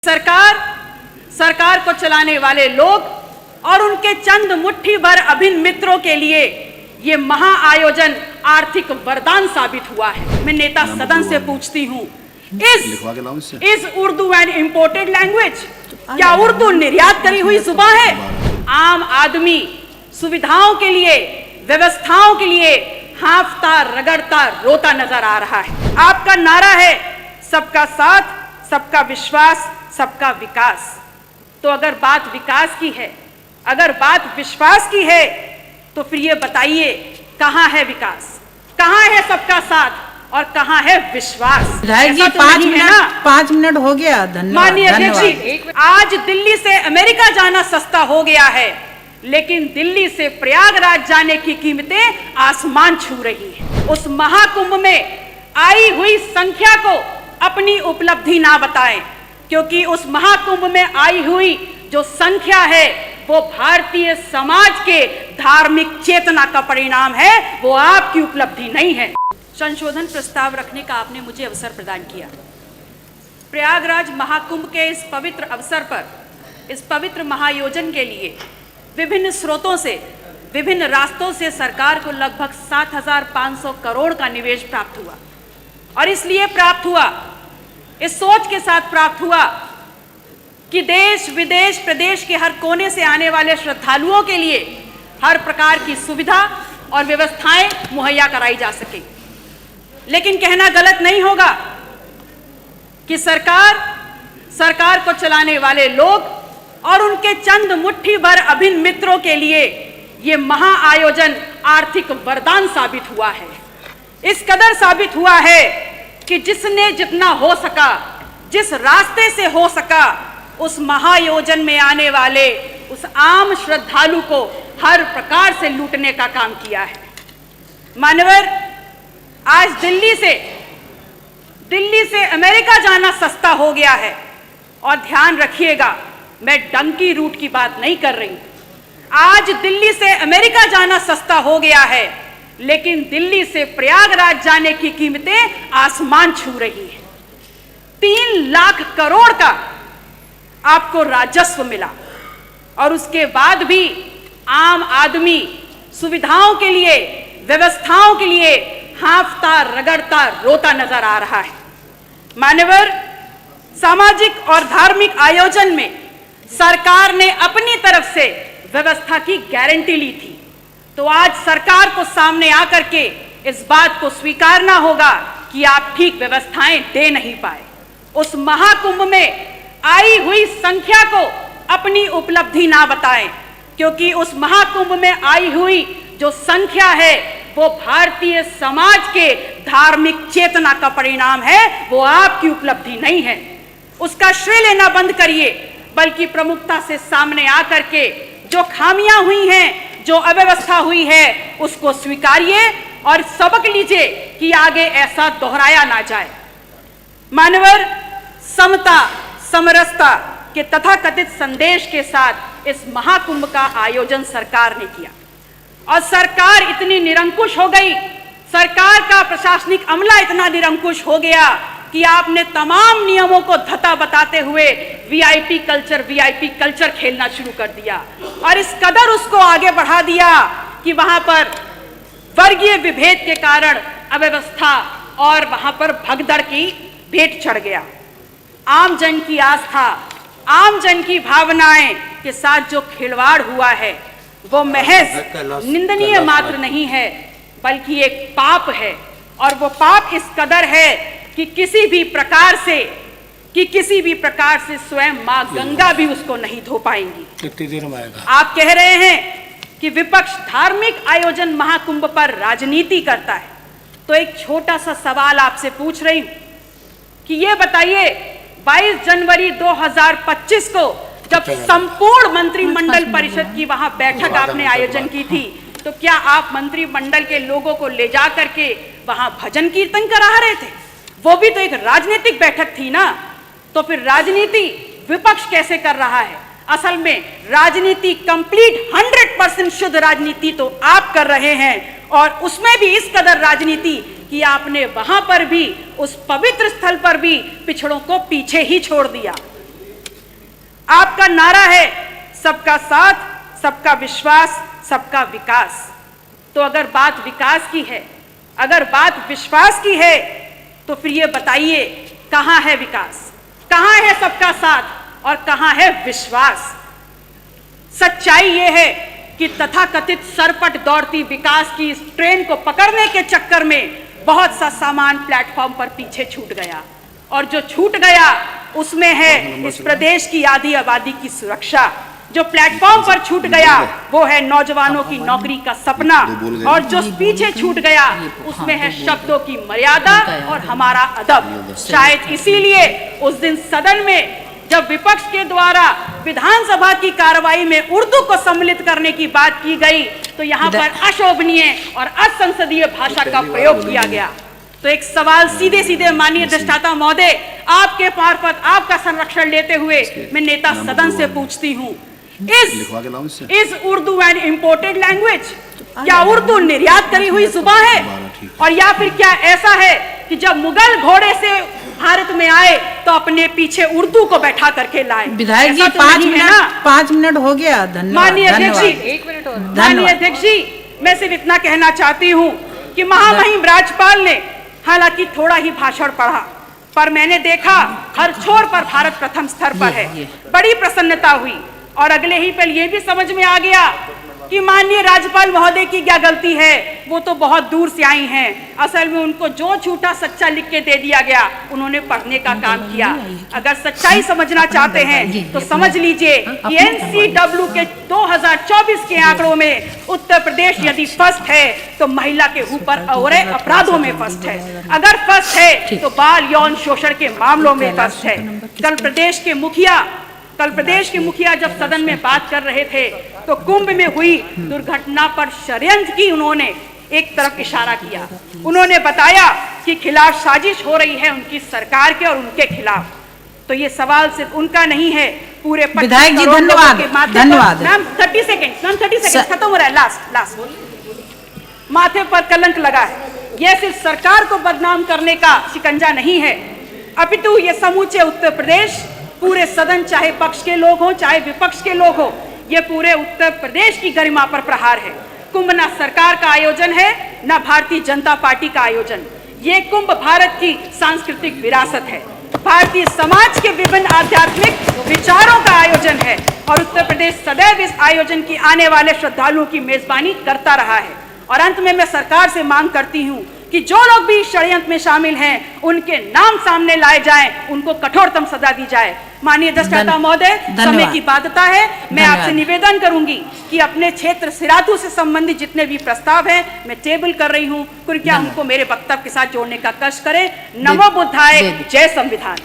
सरकार को चलाने वाले लोग और उनके चंद मुट्ठी भर अभिन्न मित्रों के लिए ये महाआयोजन आर्थिक वरदान साबित हुआ है। मैं नेता सदन से पूछती हूँ, इस उर्दू एंड इम्पोर्टेड लैंग्वेज, क्या उर्दू निर्यात करी हुई जुबान है? आम आदमी सुविधाओं के लिए, व्यवस्थाओं के लिए हांफता रगड़ता रोता नजर आ रहा है। आपका नारा है सबका साथ, सबका विश्वास, सबका विकास। तो अगर बात विकास की है, अगर बात विश्वास की है, तो फिर ये बताइए कहाँ है विकास, कहाँ है सबका साथ और कहाँ है विश्वास? जी, 5 मिनट हो गया। धन्यवाद। माननीय अध्यक्ष जी, आज दिल्ली से अमेरिका जाना सस्ता हो गया है, लेकिन दिल्ली से प्रयागराज जाने की कीमतें आसमान छू रही है। उस महाकुंभ में आई हुई संख्या को अपनी उपलब्धि ना बताएं, क्योंकि उस महाकुंभ में आई हुई जो संख्या है वो भारतीय समाज के धार्मिक चेतना का परिणाम है, वो आपकी उपलब्धि नहीं है। संशोधन प्रस्ताव रखने का आपने मुझे अवसर प्रदान किया। प्रयागराज महाकुंभ के इस पवित्र अवसर पर, इस पवित्र महायोजन के लिए विभिन्न स्रोतों से, विभिन्न रास्तों से सरकार को लगभग 7,500 करोड़ का निवेश प्राप्त हुआ। और इसलिए प्राप्त हुआ, इस सोच के साथ प्राप्त हुआ कि देश विदेश प्रदेश के हर कोने से आने वाले श्रद्धालुओं के लिए हर प्रकार की सुविधा और व्यवस्थाएं मुहैया कराई जा सके। लेकिन कहना गलत नहीं होगा कि सरकार को चलाने वाले लोग और उनके चंद मुट्ठी भर अभिन्न मित्रों के लिए ये महाआयोजन आर्थिक वरदान साबित हुआ है। इस कदर साबित हुआ है कि जिसने जितना हो सका, जिस रास्ते से हो सका, उस महायोजन में आने वाले उस आम श्रद्धालु को हर प्रकार से लूटने का काम किया है। मान्यवर, आज दिल्ली से अमेरिका जाना सस्ता हो गया है। और ध्यान रखिएगा, मैं डंकी रूट की बात नहीं कर रही। आज दिल्ली से अमेरिका जाना सस्ता हो गया है, लेकिन दिल्ली से प्रयागराज जाने की कीमतें आसमान छू रही हैं। 3 लाख करोड़ का आपको राजस्व मिला, और उसके बाद भी आम आदमी सुविधाओं के लिए, व्यवस्थाओं के लिए हांफता रगड़ता रोता नजर आ रहा है। मान्यवर, सामाजिक और धार्मिक आयोजन में सरकार ने अपनी तरफ से व्यवस्था की गारंटी ली थी। तो आज सरकार को सामने आकर के इस बात को स्वीकारना होगा कि आप ठीक व्यवस्थाएं दे नहीं पाए। उस महाकुंभ में आई हुई संख्या को अपनी उपलब्धि ना बताएं, क्योंकि उस महाकुंभ में आई हुई जो संख्या है वो भारतीय समाज के धार्मिक चेतना का परिणाम है, वो आपकी उपलब्धि नहीं है। उसका श्रेय लेना बंद करिए, बल्कि प्रमुखता से सामने आकर के जो खामियां हुई हैं, जो अव्यवस्था हुई है, उसको स्वीकारिए और सबक लीजिए कि आगे ऐसा दोहराया ना जाए। मानवर, समता समरसता के तथाकथित संदेश के साथ इस महाकुंभ का आयोजन सरकार ने किया, और सरकार इतनी निरंकुश हो गई, सरकार का प्रशासनिक अमला इतना निरंकुश हो गया कि आपने तमाम नियमों को धता बताते हुए वीआईपी कल्चर खेलना शुरू कर दिया, और इस कदर उसको आगे बढ़ा दिया कि वहां पर वर्गीय विभेद के कारण अव्यवस्था और वहां पर भगदड़ की भेंट चढ़ गया। आम जन की आस्था, आम जन की भावनाएं के साथ जो खिलवाड़ हुआ है वो महज निंदनीय मात्र नहीं है, बल्कि एक पाप है। और वो पाप इस कदर है कि किसी भी प्रकार से स्वयं मां गंगा भी उसको नहीं धो पाएंगी। कितनी देर में आएगा? आप कह रहे हैं कि विपक्ष धार्मिक आयोजन महाकुंभ पर राजनीति करता है, तो एक छोटा सा सवाल आपसे पूछ रही हूं कि ये बताइए, 22 जनवरी 2025 को जब संपूर्ण मंत्रिमंडल परिषद की वहां बैठक आपने आयोजन की थी, तो क्या आप मंत्रिमंडल के लोगों को ले जा करके वहां भजन कीर्तन करा रहे थे? वो भी तो एक राजनीतिक बैठक थी ना। तो फिर राजनीति विपक्ष कैसे कर रहा है? असल में राजनीति कंप्लीट 100% शुद्ध राजनीति तो आप कर रहे हैं, और उसमें भी इस कदर राजनीति कि आपने वहां पर भी, उस पवित्र स्थल पर भी पिछड़ों को पीछे ही छोड़ दिया। आपका नारा है सबका साथ, सबका विश्वास, सबका विकास। तो अगर बात विकास की है, अगर बात विश्वास की है, तो फिर ये बताइए कहां है विकास, कहां है सबका साथ और कहां है विश्वास। सच्चाई ये है कि तथाकथित सरपट दौड़ती विकास की इस ट्रेन को पकड़ने के चक्कर में बहुत सा सामान प्लेटफॉर्म पर पीछे छूट गया, और जो छूट गया उसमें है इस प्रदेश की आधी आबादी की सुरक्षा। जो प्लेटफॉर्म पर छूट गया वो है नौजवानों की नौकरी का सपना, और जो पीछे छूट गया उसमें है शब्दों की मर्यादा और हमारा अदब। शायद इसीलिए उस दिन सदन में जब विपक्ष के द्वारा विधानसभा की कार्रवाई में उर्दू को सम्मिलित करने की बात की गई, तो यहाँ पर अशोभनीय और असंसदीय भाषा का प्रयोग किया गया। तो एक सवाल सीधे सीधे माननीय अधिष्ठाता महोदय, आपके मार्फत आपका संरक्षण लेते हुए मैं नेता सदन से पूछती हूँ, is Urdu an imported language? क्या उर्दू निर्यात करी हुई जुबान है? और या फिर क्या ऐसा है कि जब मुगल घोड़े से भारत में आए तो अपने पीछे उर्दू को बैठा करके लाए? विधायक जी, 5 मिनट हो गया। धन्यवाद। माननीय अध्यक्ष जी, 1 मिनट और। माननीय अध्यक्ष जी, मैं सिर्फ इतना कहना चाहती हूँ कि महामहिम राज्यपाल ने हालांकि थोड़ा ही भाषण पढ़ा, पर मैंने देखा हर छोर पर भारत प्रथम स्तर पर है। बड़ी प्रसन्नता हुई, और अगले ही पल ये भी समझ में आ गया कि माननीय राज्यपाल महोदय की क्या गलती है, वो तो बहुत दूर से आई हैं। असल में उनको जो झूठा सच्चा लिख के दे दिया गया उन्होंने पढ़ने का काम किया। अगर सच्चाई समझना चाहते हैं तो समझ लीजिए कि NCW के 2024 के आंकड़ों में उत्तर प्रदेश यदि फर्स्ट है तो महिला के ऊपर और अपराधों में फर्स्ट है। अगर फर्स्ट है तो बाल यौन शोषण के मामलों में फर्स्ट है। कल प्रदेश के मुखिया जब सदन में बात कर रहे थे तो कुंभ में हुई दुर्घटना पर षड्यंत्र की उन्होंने एक तरफ इशारा किया। उन्होंने बताया कि खिलाफ साजिश हो रही है उनकी सरकार के और उनके खिलाफ। तो ये सवाल सिर्फ उनका नहीं है, पूरे विधायक जी धन्यवाद। मैम 30 सेकेंड खत्म हो रहा है, लास्ट माथे पर कलंक लगा है। यह सिर्फ सरकार को बदनाम करने का शिकंजा नहीं है, अपितु ये समूचे उत्तर प्रदेश, पूरे सदन, चाहे पक्ष के लोग हो चाहे विपक्ष के लोग हो, ये पूरे उत्तर प्रदेश की गरिमा पर प्रहार है। कुंभ ना सरकार का आयोजन है ना भारतीय जनता पार्टी का आयोजन, ये कुंभ भारत की सांस्कृतिक विरासत है, भारतीय समाज के विभिन्न आध्यात्मिक विचारों का आयोजन है, और उत्तर प्रदेश सदैव इस आयोजन की आने वाले श्रद्धालुओं की मेजबानी करता रहा है। और अंत में मैं सरकार से मांग करती हूँ कि जो लोग भी षड्यंत्र में शामिल हैं उनके नाम सामने लाए जाएं, उनको कठोरतम सजा दी जाए। माननीय अधिष्ठाता महोदय, समय की बाध्यता है, मैं आपसे निवेदन करूंगी कि अपने क्षेत्र सिराथू से संबंधित जितने भी प्रस्ताव हैं मैं टेबल कर रही हूं, कृपया उनको मेरे वक्तव्य के साथ जोड़ने का कष्ट करें। नमो बुद्धाय, जय संविधान।